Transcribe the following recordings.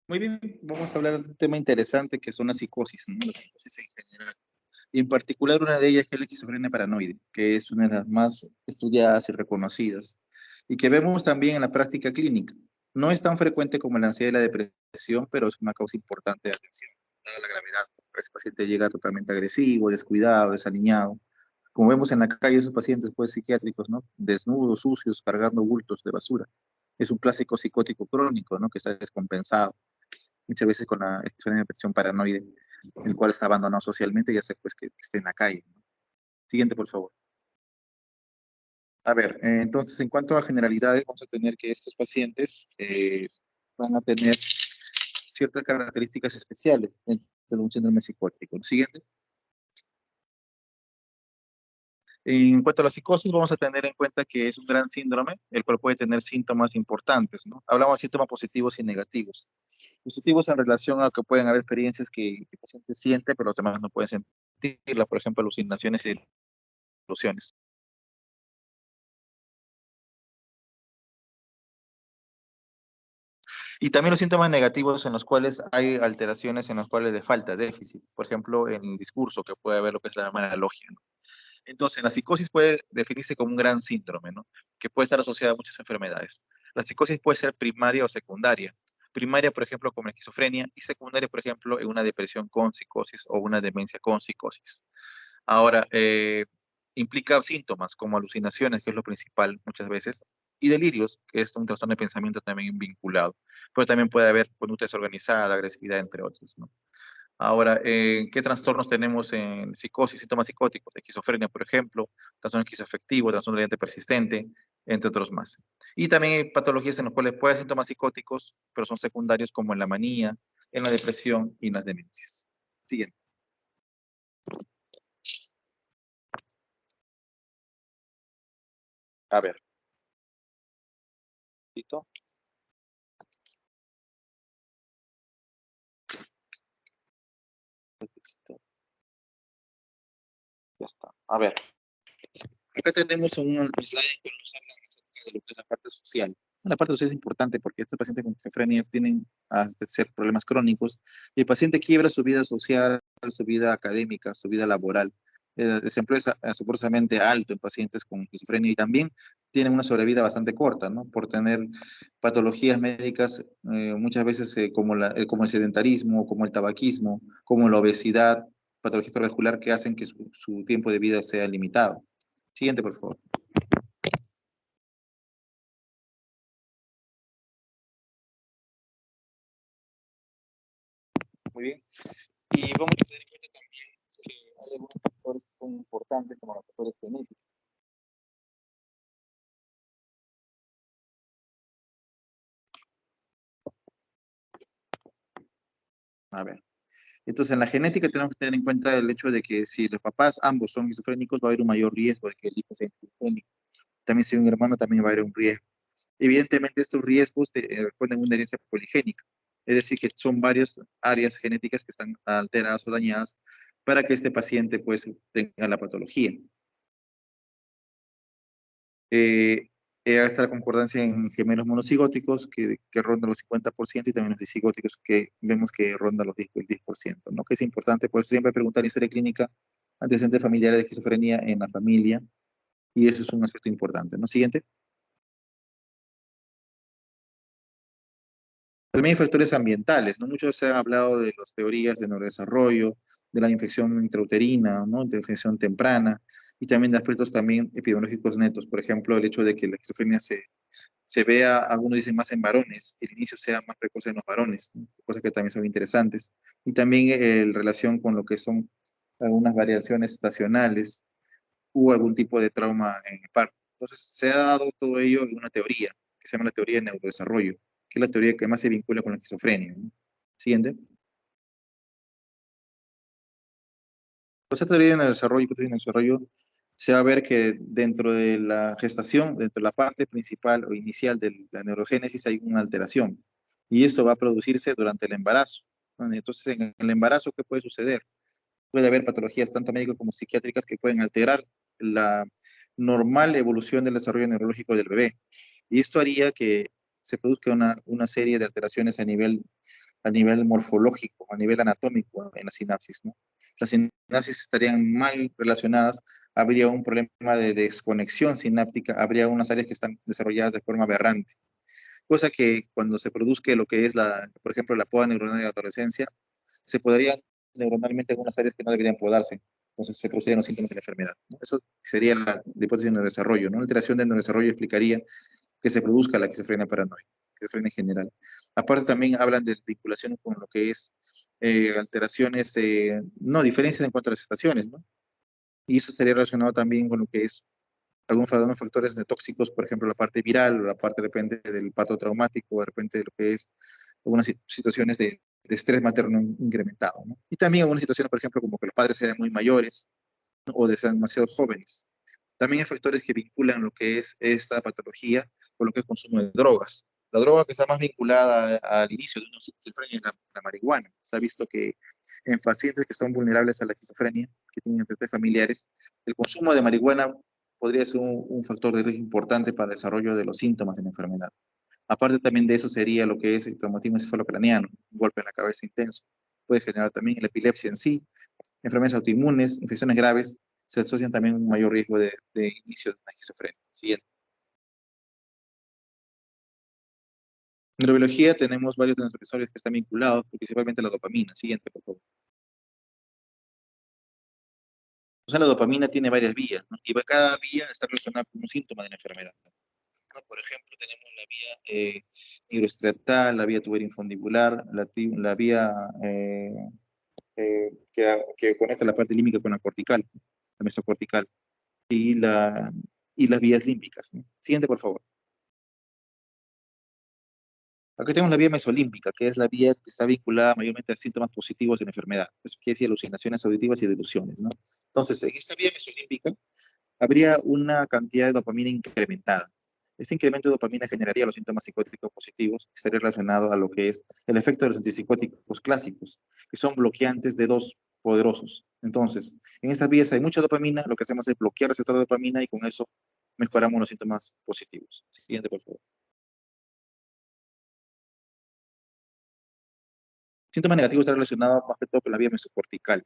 Muy bien, vamos a hablar de un tema interesante que son las psicosis, ¿no? Las psicosis en general. Y en particular una de ellas que es la esquizofrenia paranoide, que es una de las más estudiadas y reconocidas, y que vemos también en la práctica clínica. No es tan frecuente como la ansiedad y la depresión, pero es una causa importante de atención, dada la gravedad. Ese paciente llega totalmente agresivo, descuidado, desaliñado. Como vemos en la calle, esos pacientes pues, psiquiátricos, ¿no? Desnudos, sucios, cargando bultos de basura. Es un clásico psicótico crónico, ¿no? Que está descompensado muchas veces con la esquizofrenia de depresión paranoide, el cual está abandonado socialmente, ya sea pues que esté en la calle, ¿no? Siguiente, por favor. A ver, entonces, en cuanto a generalidades, vamos a tener que estos pacientes van a tener ciertas características especiales dentro de un síndrome psicótico. Siguiente. En cuanto a la psicosis, vamos a tener en cuenta que es un gran síndrome, el cual puede tener síntomas importantes, ¿no? Hablamos de síntomas positivos y negativos. Positivos en relación a que pueden haber experiencias que el paciente siente, pero los demás no pueden sentirla, por ejemplo, alucinaciones y ilusiones. Y también los síntomas negativos en los cuales hay alteraciones en las cuales le falta déficit, por ejemplo, en el discurso, que puede haber lo que es la mala logia, ¿no? Entonces, la psicosis puede definirse como un gran síndrome, ¿no? Que puede estar asociada a muchas enfermedades. La psicosis puede ser primaria o secundaria. Primaria, por ejemplo, como la esquizofrenia, y secundaria, por ejemplo, en una depresión con psicosis o una demencia con psicosis. Ahora, implica síntomas como alucinaciones, que es lo principal muchas veces, y delirios, que es un trastorno de pensamiento también vinculado. Pero también puede haber conducta desorganizada, agresividad, entre otros, ¿no? Ahora, ¿qué trastornos tenemos en psicosis, síntomas psicóticos? Esquizofrenia, por ejemplo, trastorno esquizoafectivo, trastorno delirante persistente, entre otros más. Y también hay patologías en las cuales puede haber síntomas psicóticos, pero son secundarios como en la manía, en la depresión y en las demencias. Siguiente. A ver, ¿listo? Listo, ya está. A ver, acá tenemos un slide que nos habla acerca de lo que es la parte social. La parte social es importante porque estos pacientes con esquizofrenia tienen a ser problemas crónicos y el paciente quiebra su vida social, su vida académica, su vida laboral. El desempleo es asombrosamente alto en pacientes con esquizofrenia y también tienen una sobrevida bastante corta, ¿no? Por tener patologías médicas muchas veces como el sedentarismo, como el tabaquismo, como la obesidad, patología cardiovascular que hacen que su tiempo de vida sea limitado. Siguiente, por favor. Muy bien. Y vamos a tener en cuenta también que hay algunos factores que son importantes, como los factores genéticos. A ver. Entonces, en la genética tenemos que tener en cuenta el hecho de que si los papás ambos son esquizofrénicos, va a haber un mayor riesgo de que el hijo sea esquizofrénico. También si hay un hermano, también va a haber un riesgo. Evidentemente, estos riesgos responden a una herencia poligénica. Es decir, que son varias áreas genéticas que están alteradas o dañadas para que este paciente pues tenga la patología. Eh, Hasta la concordancia en gemelos monocigóticos que ronda los 50% y también los disigóticos que vemos que ronda el 10%, ¿no? Que es importante, pues siempre preguntar en historia clínica antecedentes familiares de esquizofrenia en la familia y eso es un aspecto importante, ¿no? Siguiente. También hay factores ambientales, ¿no? Muchos se han hablado de las teorías de neurodesarrollo, de la infección intrauterina, ¿no? De infección temprana y también de aspectos también epidemiológicos netos, por ejemplo, el hecho de que la esquizofrenia se vea, algunos dicen más en varones, el inicio sea más precoz en los varones, ¿no? Cosas que también son interesantes. Y también en relación con lo que son algunas variaciones estacionales o algún tipo de trauma en el parto. Entonces, se ha dado todo ello en una teoría, que se llama la teoría de neurodesarrollo, que es la teoría que más se vincula con la esquizofrenia, ¿no? Siguiente. Pues esta teoría en el desarrollo, hipótesis en el desarrollo, se va a ver que dentro de la gestación, dentro de la parte principal o inicial de la neurogénesis hay una alteración y esto va a producirse durante el embarazo, ¿no? Entonces, en el embarazo, ¿qué puede suceder? Puede haber patologías tanto médicas como psiquiátricas que pueden alterar la normal evolución del desarrollo neurológico del bebé. Y esto haría que se produzca una serie de alteraciones a nivel a nivel morfológico, a nivel anatómico en la sinapsis, ¿no? Las sinapsis estarían mal relacionadas, habría un problema de desconexión sináptica, habría unas áreas que están desarrolladas de forma aberrante. Cosa que cuando se produzca lo que es, por ejemplo, la poda neuronal de la adolescencia, se podrían neuronalmente algunas áreas que no deberían podarse. Entonces se producirían los síntomas de la enfermedad, ¿no? Eso sería la hipótesis de neurodesarrollo, ¿no? La alteración del neurodesarrollo explicaría que se produzca la esquizofrenia paranoide, esquizofrenia en general. Aparte también hablan de vinculación con lo que es alteraciones, no, diferencias en cuanto a las estaciones, ¿no? Y eso estaría relacionado también con lo que es algunos factores de tóxicos, por ejemplo, la parte viral, o la parte de repente del parto traumático, de repente de lo que es algunas situaciones de estrés materno incrementado, ¿no? Y también algunas situaciones, por ejemplo, como que los padres sean muy mayores, ¿no? O de sean demasiado jóvenes. También hay factores que vinculan lo que es esta patología con lo que es consumo de drogas. La droga que está más vinculada al inicio de una esquizofrenia es la marihuana. Se ha visto que en pacientes que son vulnerables a la esquizofrenia, que tienen antecedentes familiares, el consumo de marihuana podría ser un factor de riesgo importante para el desarrollo de los síntomas de la enfermedad. Aparte también de eso sería lo que es el traumatismo encefalocraniano, un golpe en la cabeza intenso. Puede generar también la epilepsia en sí, enfermedades autoinmunes, infecciones graves, se asocian también a un mayor riesgo de inicio de una esquizofrenia. Siguiente. En neurobiología tenemos varios neurotransmisores que están vinculados, principalmente la dopamina. Siguiente, por favor. O sea, la dopamina tiene varias vías, ¿no? Y cada vía está relacionada con un síntoma de la enfermedad, ¿no? Por ejemplo, tenemos la vía neuroestriatal, la vía tuberinfundibular, la vía que conecta la parte límbica con la cortical, la mesocortical, y, y las vías límbicas, ¿no? Siguiente, por favor. Aquí tenemos la vía mesolímbica, que es la vía que está vinculada mayormente a síntomas positivos de la enfermedad. Eso quiere decir alucinaciones auditivas y delusiones, ¿no? Entonces, en esta vía mesolímbica habría una cantidad de dopamina incrementada. Este incremento de dopamina generaría los síntomas psicóticos positivos y estaría relacionado a lo que es el efecto de los antipsicóticos clásicos, que son bloqueantes de dos poderosos. Entonces, en estas vías hay mucha dopamina, lo que hacemos es bloquear el receptor de dopamina y con eso mejoramos los síntomas positivos. Siguiente, por favor. Síntomas negativos están relacionados más que todo con la vía mesocortical.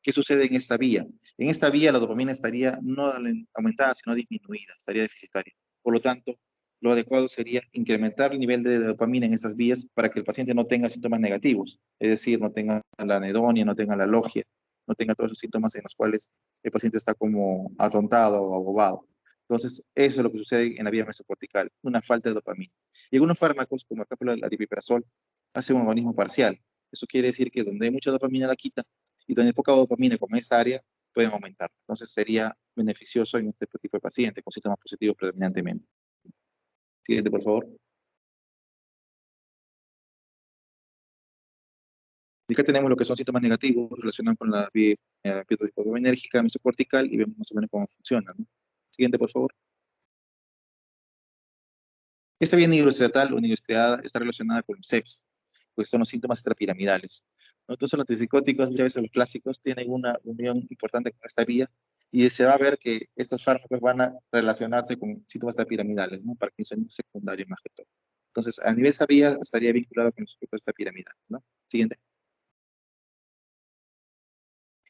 ¿Qué sucede en esta vía? En esta vía la dopamina estaría no aumentada, sino disminuida, estaría deficitaria. Por lo tanto, lo adecuado sería incrementar el nivel de dopamina en estas vías para que el paciente no tenga síntomas negativos, es decir, no tenga la anedonia, no tenga la logia, no tenga todos esos síntomas en los cuales el paciente está como atontado o abobado. Entonces, eso es lo que sucede en la vía mesocortical, una falta de dopamina. Y algunos fármacos, como por ejemplo el aripiprazol, hacen un agonismo parcial. Eso quiere decir que donde hay mucha dopamina la quita y donde hay poca dopamina como esa área pueden aumentar. Entonces sería beneficioso en este tipo de pacientes con síntomas positivos predominantemente. Siguiente, por favor. Y acá tenemos lo que son síntomas negativos relacionados con la vía dopamínérgica mesocortical y vemos más o menos cómo funciona, ¿no? Siguiente, por favor. Esta vía nigroestriatal o nigroestriada está relacionada con el SEPS, pues son los síntomas extrapiramidales. ¿No? Entonces los antipsicóticos, muchas veces los clásicos, tienen una unión importante con esta vía y se va a ver que estos fármacos van a relacionarse con síntomas extrapiramidales, ¿no? Parkinson secundario más que todo. Entonces, a nivel de esta vía estaría vinculado con los efectos extrapiramidales, ¿no? Siguiente.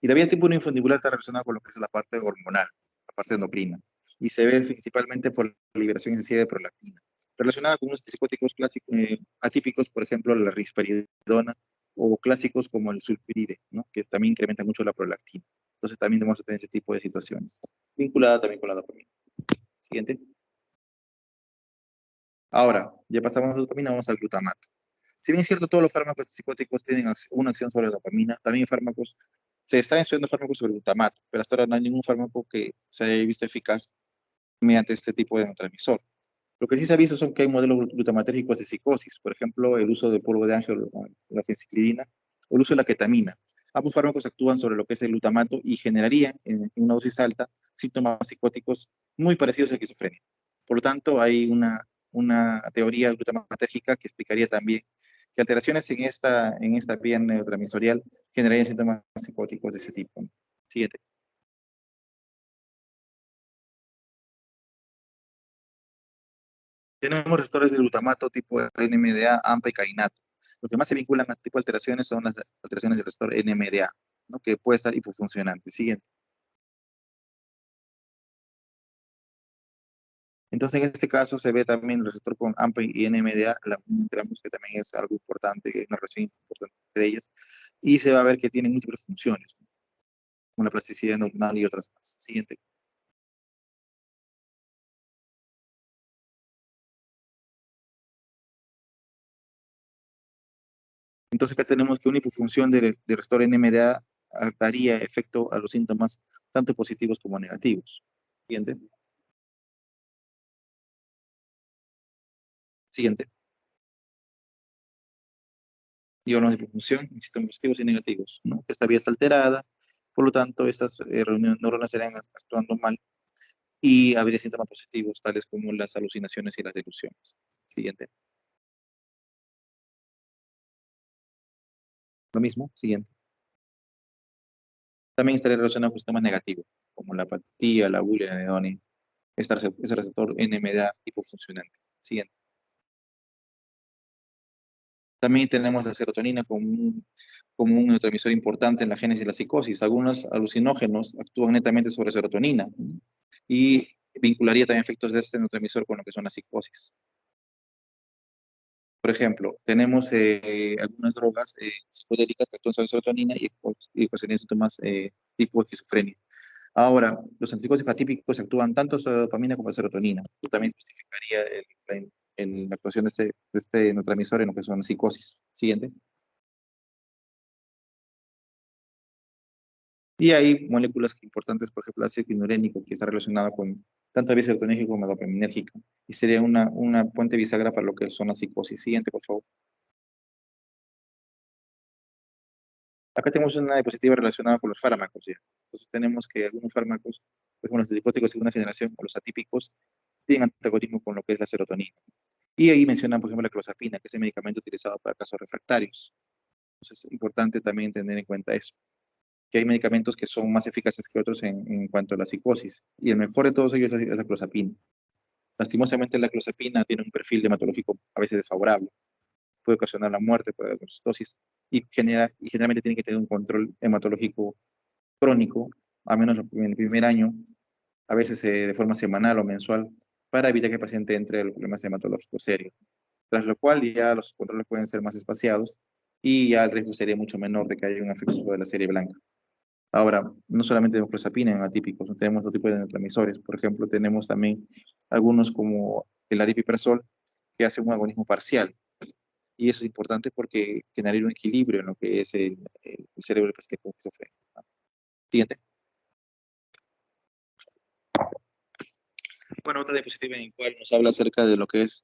Y la vía tipo infundibular está relacionada con lo que es la parte hormonal, la parte endocrina, y se ve principalmente por la liberación excesiva de prolactina, relacionada con unos psicóticos clásicos, atípicos, por ejemplo, la risperidona, o clásicos como el sulpiride, ¿no? Que también incrementa mucho la prolactina. Entonces también debemos tener ese tipo de situaciones, vinculada también con la dopamina. Siguiente. Ahora, ya pasamos a la dopamina, vamos al glutamato. Si bien es cierto, todos los fármacos psicóticos tienen una acción sobre la dopamina, también hay fármacos, se están estudiando fármacos sobre glutamato, pero hasta ahora no hay ningún fármaco que se haya visto eficaz mediante este tipo de neurotransmisor. Lo que sí se ha visto son que hay modelos glutamatérgicos de psicosis, por ejemplo, el uso de polvo de ángel, la fenciclidina, o el uso de la ketamina. Ambos fármacos actúan sobre lo que es el glutamato y generarían, en una dosis alta, síntomas psicóticos muy parecidos a la esquizofrenia. Por lo tanto, hay una teoría glutamatérgica que explicaría también que alteraciones en esta vía neurotransmisorial generarían síntomas psicóticos de ese tipo, ¿no? Siguiente. Tenemos receptores de glutamato tipo NMDA, AMPA y kainato. Lo que más se vinculan a este tipo de alteraciones son las alteraciones del receptor NMDA, ¿no? Que puede estar hipofuncionante. Siguiente. Entonces, en este caso se ve también el receptor con AMPA y NMDA, la unión entre ambos, que también es algo importante, que es una relación importante entre ellas, y se va a ver que tienen múltiples funciones, como la plasticidad neuronal y otras más. Siguiente. Entonces, acá tenemos que una hipofunción de receptor NMDA daría efecto a los síntomas tanto positivos como negativos. Siguiente. Siguiente. Y hablamos de hipofunción en síntomas positivos y negativos, ¿no? Esta vía está alterada, por lo tanto, estas neuronas estarían actuando mal y habría síntomas positivos, tales como las alucinaciones y las delusiones. Siguiente. Lo mismo. Siguiente. También estaría relacionado con síntomas negativos, como la apatía, la bulia, la anedonia. Ese receptor NMDA hipofuncionante. Siguiente. También tenemos la serotonina como un neurotransmisor importante en la génesis de la psicosis. Algunos alucinógenos actúan netamente sobre serotonina y vincularía también efectos de este neurotransmisor con lo que son las psicosis. Por ejemplo, tenemos algunas drogas psicodélicas que actúan sobre serotonina y ocasionan síntomas tipo esquizofrenia. Ahora, los antipsicóticos atípicos actúan tanto sobre dopamina como sobre serotonina. Esto también justificaría la actuación de este neurotransmisor en lo que son psicosis. Siguiente. Y hay moléculas importantes, por ejemplo, el ácido quinurénico, que está relacionado con tanto la vía serotonérgica como la dopaminérgica. Y sería una puente bisagra para lo que son las psicosis. Siguiente, por favor. Acá tenemos una diapositiva relacionada con los fármacos, ¿ya? Entonces tenemos que algunos fármacos, por ejemplo, los psicóticos de segunda generación o los atípicos, tienen antagonismo con lo que es la serotonina. Y ahí mencionan, por ejemplo, la clozapina, que es el medicamento utilizado para casos refractarios. Entonces es importante también tener en cuenta eso, que hay medicamentos que son más eficaces que otros en cuanto a la psicosis. Y el mejor de todos ellos es la clozapina. Lastimosamente, la clozapina tiene un perfil hematológico a veces desfavorable. Puede ocasionar la muerte por acidosis y generalmente tiene que tener un control hematológico crónico, a menos en el primer año, a veces de forma semanal o mensual, para evitar que el paciente entre en problemas hematológicos serios. Tras lo cual ya los controles pueden ser más espaciados y ya el riesgo sería mucho menor de que haya un efecto sobre la serie blanca. Ahora, no solamente tenemos clozapina en atípicos, no tenemos otro tipo de neurotransmisores. Por ejemplo, tenemos también algunos como el aripiprazol, que hace un agonismo parcial. Y eso es importante porque genera un equilibrio en lo que es el cerebro del paciente con esquizofrenia. Siguiente. Bueno, otra diapositiva en la cual nos habla acerca de lo que es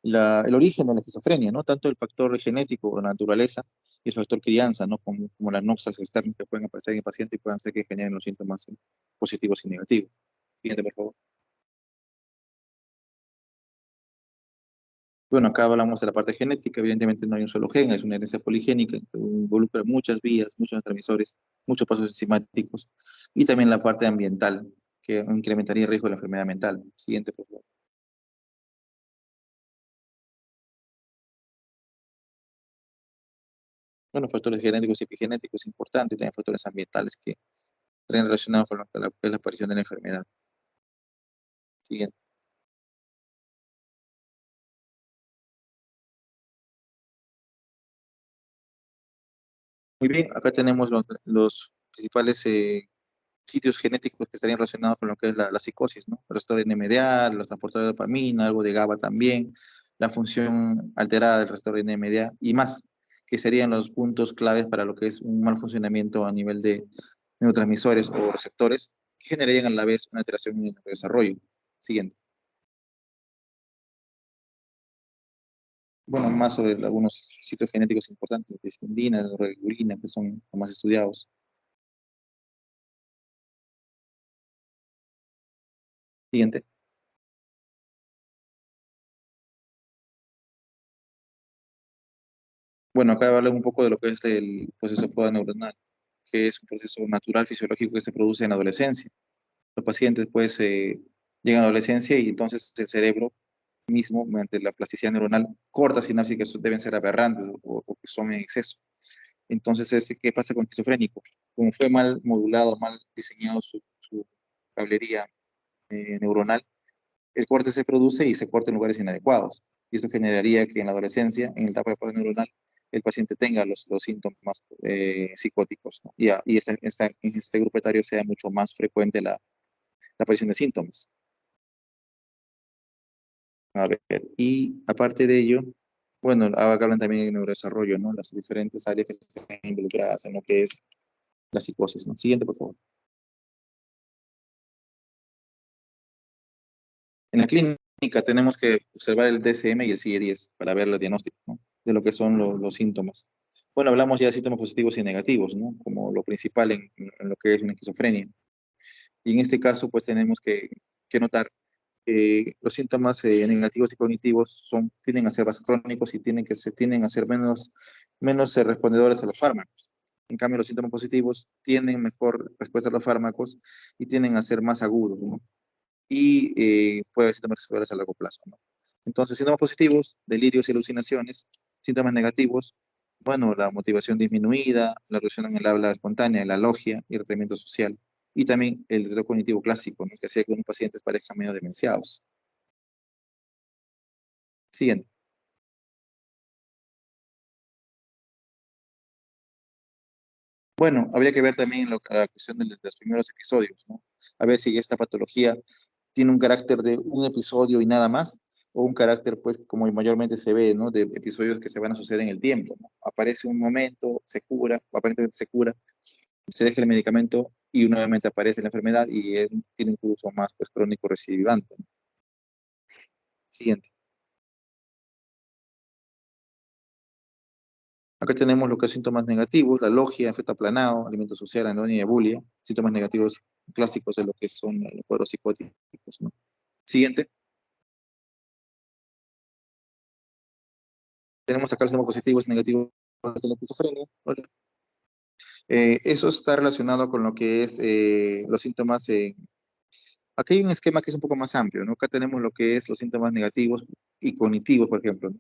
el origen de la esquizofrenia, ¿no? Tanto el factor genético o naturaleza y el factor crianza, ¿no? Como las noxas externas que pueden aparecer en el paciente y pueden hacer que generen los síntomas positivos y negativos. Siguiente, por favor. Bueno, acá hablamos de la parte genética, evidentemente no hay un solo gen, es una herencia poligénica, que involucra muchas vías, muchos transmisores, muchos pasos enzimáticos, y también la parte ambiental, que incrementaría el riesgo de la enfermedad mental. Siguiente, por favor. Bueno, factores genéticos y epigenéticos importantes, y también factores ambientales que están relacionados con lo que es la aparición de la enfermedad. Siguiente. Muy bien, acá tenemos los principales sitios genéticos que estarían relacionados con lo que es la psicosis, ¿no? El receptor NMDA, los transportadores de dopamina, algo de GABA también, la función alterada del receptor NMDA y más, que serían los puntos claves para lo que es un mal funcionamiento a nivel de neurotransmisores o receptores, que generarían a la vez una alteración en el desarrollo. Siguiente. Bueno, más sobre algunos sitios genéticos importantes, de espondina, de regulina, que son los más estudiados. Siguiente. Bueno, acá habla un poco de lo que es el proceso poda neuronal, que es un proceso natural fisiológico que se produce en la adolescencia. Los pacientes pues llegan a la adolescencia y entonces el cerebro mismo, mediante la plasticidad neuronal, corta sinapsis que deben ser aberrantes o que son en exceso. Entonces, ¿qué pasa con esquizofrénico? Como fue mal modulado, mal diseñado su cablería neuronal, el corte se produce y se corta en lugares inadecuados. Y esto generaría que en la adolescencia, en la etapa de paz neuronal, el paciente tenga los síntomas psicóticos, ¿no? En este grupo etario sea mucho más frecuente la aparición de síntomas. A ver, y aparte de ello, bueno, ahora hablan también de neurodesarrollo, ¿no? Las diferentes áreas que están involucradas en lo que es la psicosis, ¿no? Siguiente, por favor. En la clínica tenemos que observar el DSM y el CIE-10 para ver los diagnósticos, ¿no? De lo que son los síntomas. Bueno, hablamos ya de síntomas positivos y negativos, ¿no? Como lo principal en lo que es una esquizofrenia. Y en este caso, pues tenemos que notar que los síntomas negativos y cognitivos tienden a ser más crónicos y tienden a ser menos respondedores a los fármacos. En cambio, los síntomas positivos tienen mejor respuesta a los fármacos y tienden a ser más agudos, ¿no? Y puede haber síntomas respiratorios a largo plazo, ¿no? Entonces, síntomas positivos, delirios y alucinaciones. Síntomas negativos, bueno, la motivación disminuida, la reducción en el habla espontánea, la logia y el tratamiento social. Y también el deterioro cognitivo clásico, ¿no? Que hace que unos pacientes parezcan medio demenciados. Siguiente. Bueno, habría que ver también la cuestión de los primeros episodios, ¿no? A ver si esta patología tiene un carácter de un episodio y nada más, o un carácter, pues, como mayormente se ve, ¿no? De episodios que se van a suceder en el tiempo, ¿no? Aparece un momento, se cura, aparentemente se cura, se deja el medicamento y nuevamente aparece la enfermedad y él tiene un curso más, pues, crónico recidivante, ¿no? Siguiente. Acá tenemos lo que es síntomas negativos, la logia, efecto aplanado, alimento social, anedonia y abulia, síntomas negativos clásicos de lo que son los cuadros psicóticos, ¿no? Siguiente. Tenemos acá los síntomas positivos y negativos de la esquizofrenia. Eso está relacionado con lo que es los síntomas. Aquí hay un esquema que es un poco más amplio, ¿no? Acá tenemos lo que es los síntomas negativos y cognitivos, por ejemplo, ¿no?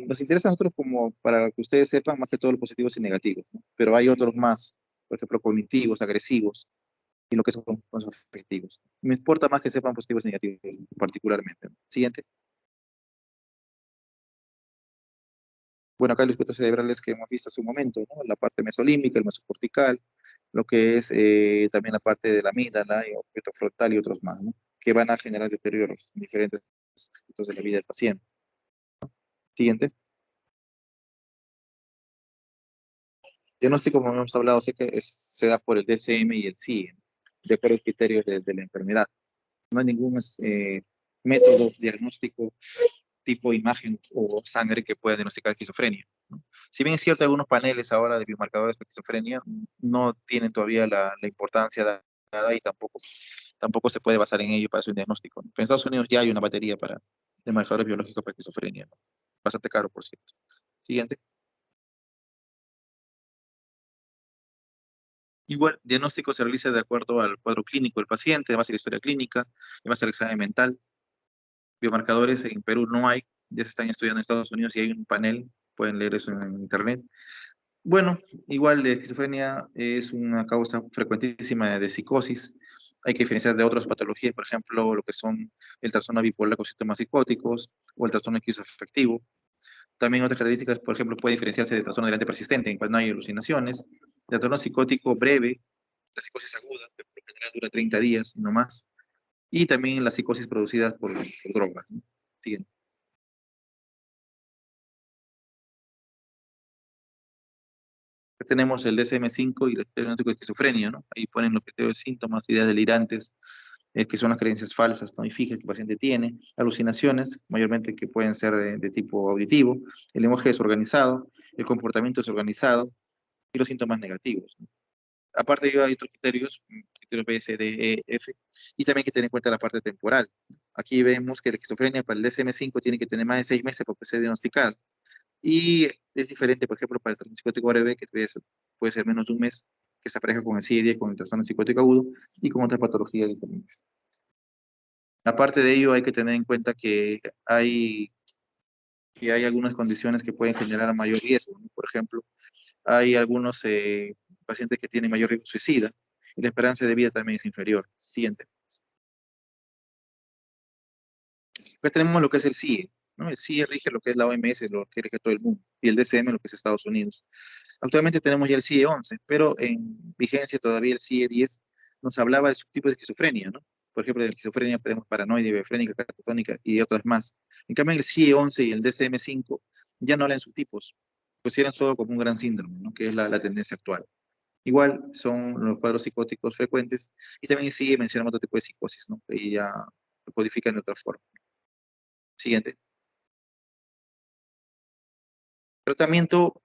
Nos interesa a nosotros como para que ustedes sepan más que todos los positivos y negativos, ¿no? Pero hay otros más, por ejemplo, cognitivos, agresivos y lo que son los afectivos. Me importa más que sepan positivos y negativos particularmente, ¿no? Siguiente. Bueno, acá los circuitos cerebrales que hemos visto hace un momento, ¿no? La parte mesolímbica, el mesocortical, lo que es también la parte de la amígdala, y objeto frontal y otros más, ¿no? Que van a generar deterioros en diferentes aspectos de la vida del paciente. Siguiente. Diagnóstico, como hemos hablado, sé que se da por el DSM y el CIE, de acuerdo a los criterios de la enfermedad. No hay ningún método diagnóstico tipo imagen o sangre que pueda diagnosticar esquizofrenia, ¿no? Si bien es cierto, algunos paneles ahora de biomarcadores de esquizofrenia no tienen todavía la importancia dada y tampoco se puede basar en ello para hacer un diagnóstico, ¿no? Pero en Estados Unidos ya hay una batería de marcadores biológicos para esquizofrenia, ¿no? Bastante caro, por cierto. Siguiente. Igual, diagnóstico se realiza de acuerdo al cuadro clínico del paciente, además de la historia clínica, además del examen mental. Biomarcadores en Perú no hay, ya se están estudiando en Estados Unidos y hay un panel, pueden leer eso en internet. Bueno, igual la esquizofrenia es una causa frecuentísima de psicosis. Hay que diferenciar de otras patologías, por ejemplo, lo que son el trastorno bipolar con síntomas psicóticos o el trastorno esquizoafectivo. También otras características, por ejemplo, puede diferenciarse del trastorno delirante persistente, en cual no hay alucinaciones. El trastorno psicótico breve, la psicosis aguda, que por lo general dura 30 días, no más. Y también la psicosis producida por drogas, ¿no? Siguiente. Tenemos el DSM-5 y el diagnóstico de esquizofrenia, ¿no? Ahí ponen los criterios, síntomas, ideas delirantes, que son las creencias falsas, ¿no? Y fijas que el paciente tiene, alucinaciones, mayormente que pueden ser de tipo auditivo, el lenguaje desorganizado, el comportamiento desorganizado y los síntomas negativos, ¿no? Aparte hay otros criterios, criterios B, C, D, E, F, y también hay que tener en cuenta la parte temporal. Aquí vemos que la esquizofrenia para el DSM-5 tiene que tener más de 6 meses para ser diagnosticada. Y es diferente, por ejemplo, para el trastorno psicótico breve, que puede ser menos de un mes, que se apareja con el CIE-10, con el trastorno psicótico agudo y con otras patologías diferentes. Aparte de ello, hay que tener en cuenta que hay algunas condiciones que pueden generar mayor riesgo, ¿no? Por ejemplo, hay algunos pacientes que tienen mayor riesgo suicida y la esperanza de vida también es inferior. Siguiente. Después tenemos lo que es el CIE, ¿no? El CIE rige lo que es la OMS, lo que rige todo el mundo, y el DCM lo que es Estados Unidos. Actualmente tenemos ya el CIE 11, pero en vigencia todavía el CIE 10 nos hablaba de subtipos de esquizofrenia, ¿no? Por ejemplo, de la esquizofrenia tenemos paranoide, bifrénica, catatónica y otras más. En cambio, el CIE 11 y el DCM5 ya no hablan de subtipos, consideran todo como un gran síndrome, ¿no? Que es la tendencia actual. Igual son los cuadros psicóticos frecuentes y también sigue mencionando otro tipo de psicosis, ¿no? Que ya lo codifican de otra forma. Siguiente. Tratamiento,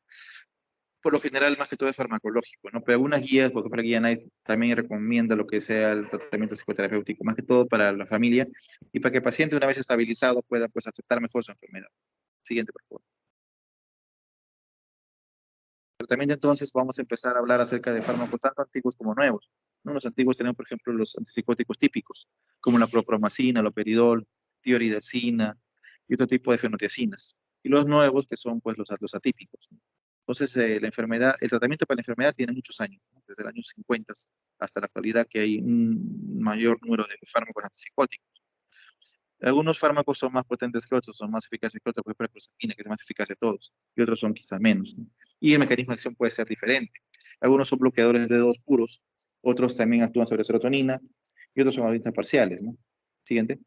por lo general, más que todo es farmacológico, ¿no? Pero algunas guías, por ejemplo, la guía NICE también recomienda lo que sea el tratamiento psicoterapéutico, más que todo para la familia y para que el paciente, una vez estabilizado, pueda pues aceptar mejor su enfermedad. Siguiente, por favor. Tratamiento, entonces, vamos a empezar a hablar acerca de fármacos tanto antiguos como nuevos, ¿no? Los antiguos tenemos, por ejemplo, los antipsicóticos típicos, como la clopromacina, el loperidol, tioridazina y otro tipo de fenotiacinas. Y los nuevos, que son pues los atípicos, ¿no? Entonces, la enfermedad, el tratamiento para la enfermedad tiene muchos años, ¿no? Desde el año 50 hasta la actualidad, que hay un mayor número de fármacos antipsicóticos. Algunos fármacos son más potentes que otros, son más eficaces que otros, por ejemplo, la clozapina, que es más eficaz de todos, y otros son quizá menos, ¿no? Y el mecanismo de acción puede ser diferente. Algunos son bloqueadores de dedos puros, otros también actúan sobre serotonina, y otros son agonistas parciales, ¿no? Siguiente.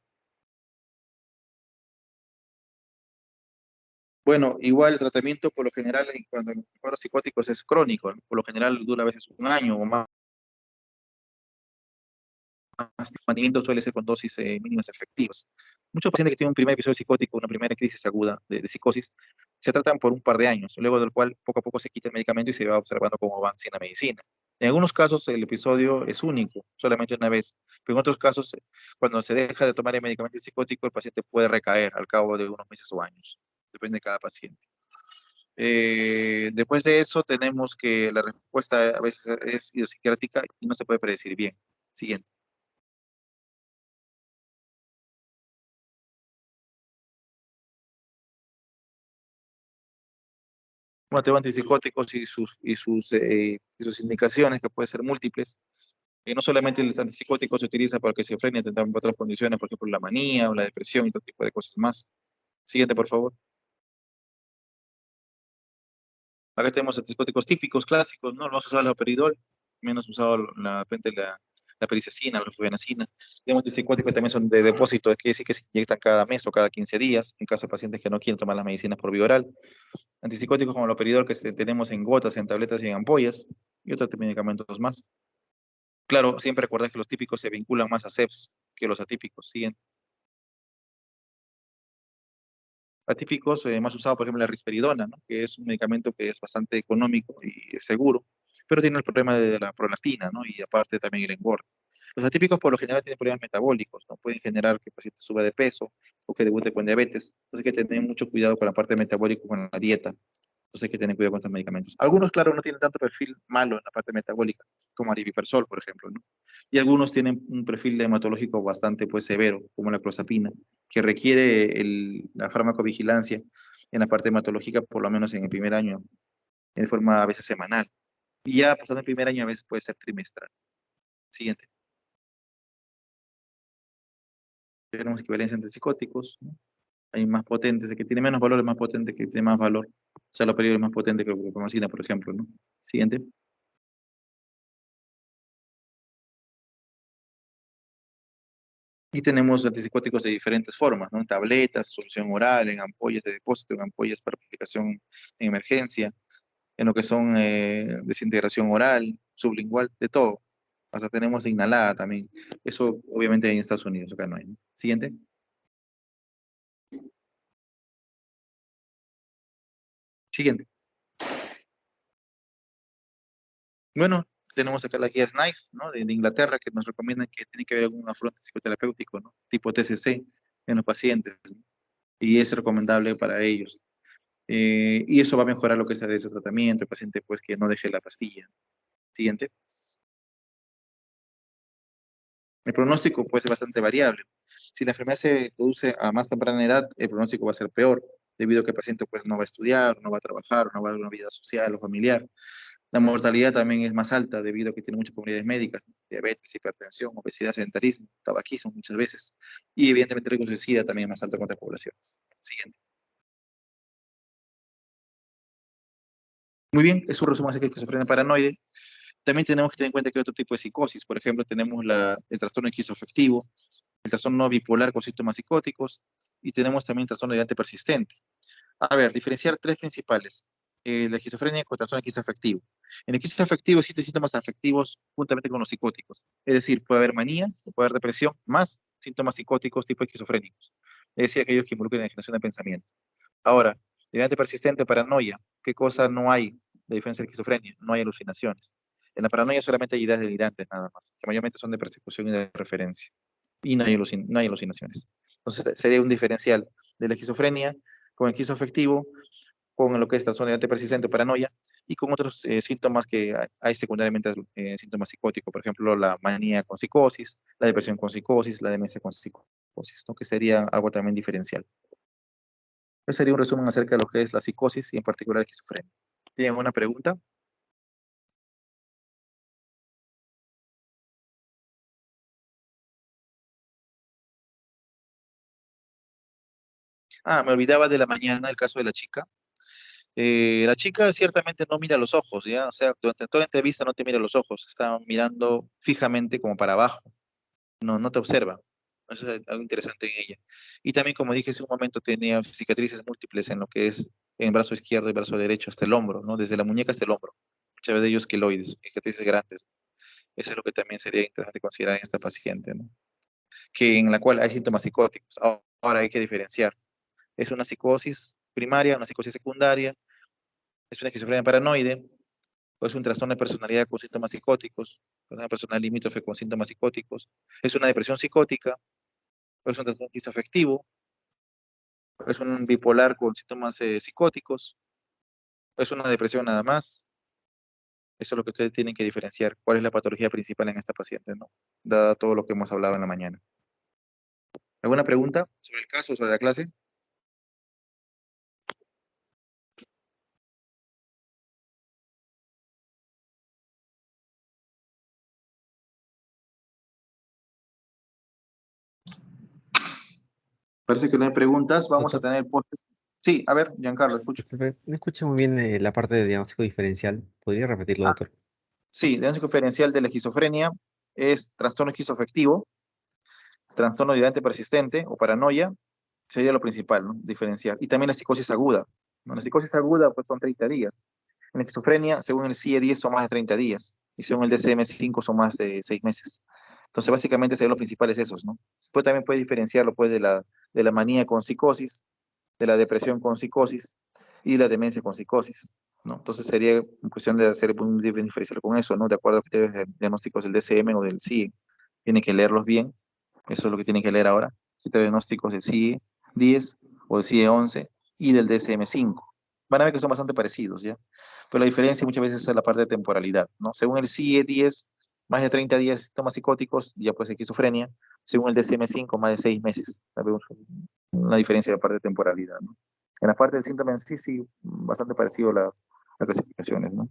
Bueno, igual el tratamiento por lo general cuando en cuadros psicóticos es crónico, ¿no? Por lo general dura a veces un año o más. El mantenimiento suele ser con dosis mínimas efectivas. Muchos pacientes que tienen un primer episodio psicótico, una primera crisis aguda de psicosis, se tratan por un par de años, luego del cual poco a poco se quita el medicamento y se va observando cómo avanza en la medicina. En algunos casos el episodio es único, solamente una vez, pero en otros casos, cuando se deja de tomar el medicamento psicótico, el paciente puede recaer al cabo de unos meses o años. Depende de cada paciente. Después de eso tenemos que la respuesta a veces es idiosincrática y no se puede predecir bien. Siguiente. Bueno, tengo antipsicóticos y sus indicaciones, que pueden ser múltiples. No solamente el antipsicótico se utiliza para que se frene, también para otras condiciones, por ejemplo, la manía o la depresión y todo tipo de cosas más. Siguiente, por favor. Acá tenemos antipsicóticos típicos, clásicos, ¿no? Lo hemos usado el haloperidol, menos usado la pericecina, la flufenacina. Tenemos antipsicóticos que también son de depósito, es decir, que se inyectan cada mes o cada 15 días, en caso de pacientes que no quieren tomar las medicinas por vía oral. Antipsicóticos como el haloperidol que tenemos en gotas, en tabletas y en ampollas, y otros medicamentos más. Claro, siempre recordar que los típicos se vinculan más a CEPS que los atípicos. Siguen atípicos, más usado, por ejemplo, la risperidona, ¿no? Que es un medicamento que es bastante económico y seguro, pero tiene el problema de la prolactina, ¿no? Y aparte también el engorde. Los atípicos por lo general tienen problemas metabólicos, ¿no? Pueden generar que el paciente suba de peso o que debute con diabetes. Entonces hay que tener mucho cuidado con la parte metabólica, con la dieta. Entonces hay que tener cuidado con estos medicamentos. Algunos, claro, no tienen tanto perfil malo en la parte metabólica, como aripiprazol, por ejemplo, ¿no? Y algunos tienen un perfil hematológico bastante, pues, severo, como la clozapina, que requiere la farmacovigilancia en la parte hematológica, por lo menos en el primer año, de forma a veces semanal. Y ya pasando el primer año, a veces puede ser trimestral. Siguiente. Tenemos equivalencia entre psicóticos, ¿no? Hay más potentes, el que tiene menos valor es más potente que tiene más valor. O sea, la es más potente que la clomicina, por ejemplo, ¿no? Siguiente. Y tenemos antipsicóticos de diferentes formas, ¿no? En tabletas, solución oral, en ampollas de depósito, en ampollas para aplicación en emergencia, en lo que son desintegración oral, sublingual, de todo. Hasta tenemos inhalada también. Eso obviamente en Estados Unidos, acá no hay, ¿no? Siguiente. Siguiente. Bueno, tenemos acá las guías NICE, ¿no? De Inglaterra, que nos recomiendan que tiene que haber algún afronte psicoterapéutico, ¿no? Tipo TCC en los pacientes, ¿no? Y es recomendable para ellos. Y eso va a mejorar lo que sea de ese tratamiento, el paciente pues que no deje la pastilla. Siguiente. El pronóstico puede ser bastante variable. Si la enfermedad se produce a más temprana edad, el pronóstico va a ser peor, debido a que el paciente pues, no va a estudiar, no va a trabajar, no va a dar una vida social o familiar. La mortalidad también es más alta debido a que tiene muchas comunidades médicas, ¿no? Diabetes, hipertensión, obesidad, sedentarismo, tabaquismo muchas veces. Y evidentemente el riesgo de suicida también es más alto con otras poblaciones. Siguiente. Muy bien, es un resumen acerca de esquizofrenia paranoide. También tenemos que tener en cuenta que hay otro tipo de psicosis. Por ejemplo, tenemos el trastorno esquizoafectivo, el trastorno bipolar con síntomas psicóticos y tenemos también el trastorno delirante persistente. A ver, diferenciar tres principales. La esquizofrenia con trastorno esquizoafectivo. En el esquizoafectivo existen síntomas afectivos juntamente con los psicóticos. Es decir, puede haber manía, puede haber depresión, más síntomas psicóticos tipo esquizofrénicos. Es decir, aquellos que involucran la generación de pensamiento. Ahora, delirante persistente, paranoia. ¿Qué cosa no hay de diferencia de esquizofrenia? No hay alucinaciones. En la paranoia solamente hay ideas delirantes nada más, que mayormente son de persecución y de referencia. Y no hay alucinaciones. Entonces, sería un diferencial de la esquizofrenia con el esquizoafectivo, con lo que es trastorno delirante persistente o paranoia, y con otros síntomas que hay secundariamente, síntomas psicóticos, por ejemplo, la manía con psicosis, la depresión con psicosis, la demencia con psicosis, ¿no? Que sería algo también diferencial. Ese sería un resumen acerca de lo que es la psicosis y en particular la esquizofrenia. ¿Tienen alguna pregunta? Ah, me olvidaba de la mañana, el caso de la chica. La chica ciertamente no mira los ojos, ¿ya? O sea, durante toda la entrevista no te mira los ojos, está mirando fijamente como para abajo, no te observa. Eso es algo interesante en ella. Y también, como dije hace un momento, tenía cicatrices múltiples en lo que es en el brazo izquierdo y brazo derecho, hasta el hombro, ¿no? Desde la muñeca hasta el hombro. Muchas de ellos queloides, cicatrices grandes. Eso es lo que también sería interesante considerar en esta paciente, ¿no? Que en la cual hay síntomas psicóticos. Ahora hay que diferenciar. ¿Es una psicosis primaria, una psicosis secundaria? ¿Es una esquizofrenia paranoide? ¿O es un trastorno de personalidad con síntomas psicóticos? ¿Es una personalidad limítrofe con síntomas psicóticos? ¿Es una depresión psicótica? ¿O es un trastorno esquizoafectivo? ¿O es un bipolar con síntomas psicóticos? ¿O es una depresión nada más? Eso es lo que ustedes tienen que diferenciar. ¿Cuál es la patología principal en esta paciente, ¿no? Dada todo lo que hemos hablado en la mañana. ¿Alguna pregunta sobre el caso, sobre la clase? Parece que no hay preguntas. Vamos a Doctor, tener Sí, a ver, Giancarlo, escucho. disculpe, no escuché muy bien la parte de diagnóstico diferencial. ¿Podría repetirlo, Ah, doctor? sí, diagnóstico diferencial de la esquizofrenia es trastorno esquizoafectivo, trastorno delirante persistente o paranoia, sería lo principal, ¿no? Diferenciar. Y también la psicosis aguda, ¿no? La psicosis aguda pues son 30 días. En la esquizofrenia, según el CIE-10 son más de 30 días y según el DSM-5 son más de 6 meses. Entonces, básicamente serían los principales esos, ¿no? Pues también puede diferenciarlo pues de la manía con psicosis, de la depresión con psicosis y la demencia con psicosis, ¿no? Entonces sería cuestión de hacer un diferencial con eso, ¿no? De acuerdo a criterios diagnósticos del DSM o del CIE. Tienen que leerlos bien, eso es lo que tienen que leer ahora. Criterios diagnósticos del CIE 10 o del CIE 11 y del DSM-5. Van a ver que son bastante parecidos, ¿ya? Pero la diferencia muchas veces es la parte de temporalidad, ¿no? Según el CIE 10, más de 30 días de síntomas psicóticos, ya pues esquizofrenia. Según el DSM-5, más de 6 meses. Una diferencia de la parte de temporalidad, ¿no? En la parte del síntoma en sí, sí, bastante parecido a las clasificaciones, ¿no?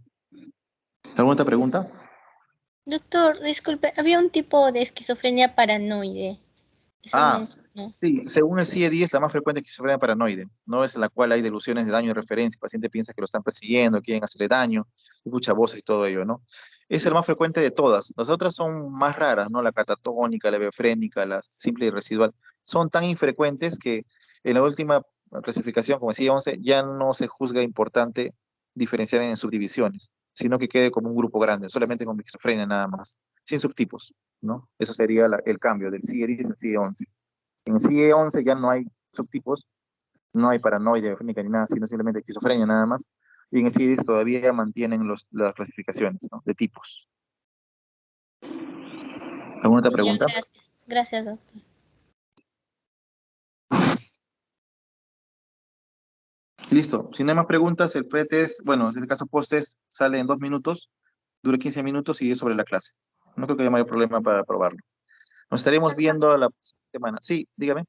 ¿Alguna otra pregunta? Doctor, disculpe, había un tipo de esquizofrenia paranoide. Eso Ah, mencionó. sí, según el CIE-10, la más frecuente es esquizofrenia paranoide, no es la cual hay delusiones de daño y referencia, el paciente piensa que lo están persiguiendo, quieren hacerle daño, escucha voces y todo ello, ¿no? Es el más frecuente de todas. Las otras son más raras, ¿no? La catatónica, la biofrénica, la simple y residual. Son tan infrecuentes que en la última clasificación, como decía 11, ya no se juzga importante diferenciar en subdivisiones, sino que quede como un grupo grande, solamente con esquizofrenia nada más, sin subtipos, ¿no? Eso sería el cambio del CIE-10 al CIE-11. En CIE-11 ya no hay subtipos, no hay paranoide, biofrénica ni nada, sino simplemente esquizofrenia nada más. Y en el CIE-10 todavía mantienen las clasificaciones, ¿no? De tipos. ¿Alguna otra Ya, pregunta? gracias. Gracias, doctor. Listo. Si no hay más preguntas, el pretest, bueno, en este caso postes, sale en 2 minutos, dura 15 minutos y es sobre la clase. No creo que haya mayor problema para probarlo. Nos estaremos viendo semana. Sí, dígame.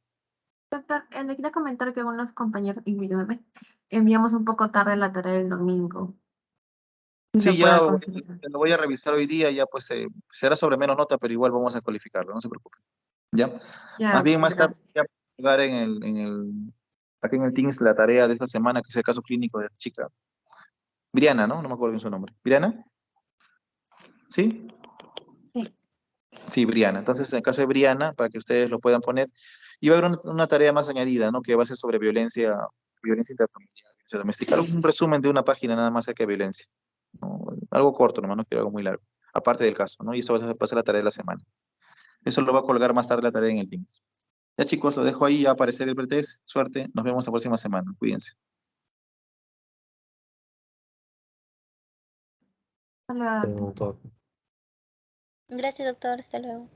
Doctor, le quería comentar que algunos compañeros, incluyéndome, enviamos un poco tarde la tarea del domingo. Si Sí, lo ya pueda considerar. lo voy a revisar hoy día, ya pues será sobre menos nota, pero igual vamos a cualificarlo, no se preocupe. ¿Ya? Ya, Más bien más tarde gracias. voy a pegar aquí en el Teams la tarea de esta semana, que es el caso clínico de esta chica. Briana, ¿no? No me acuerdo bien su nombre. ¿Briana? ¿Sí? Sí. Sí, Briana. Entonces, en el caso de Briana, para que ustedes lo puedan poner, y va a haber una tarea más añadida, ¿no? Que va a ser sobre violencia intrafamiliar, violencia doméstica. Un resumen de una página nada más acerca de violencia, ¿no? Algo corto nomás, no quiero algo muy largo, aparte del caso, ¿no? Y eso va a ser la tarea de la semana. Eso lo va a colgar más tarde la tarea en el Teams. Ya chicos, lo dejo ahí, ya va a aparecer el pretest. Suerte, nos vemos la próxima semana. Cuídense. Hasta luego, doctor. Todo. Gracias, doctor. Hasta luego.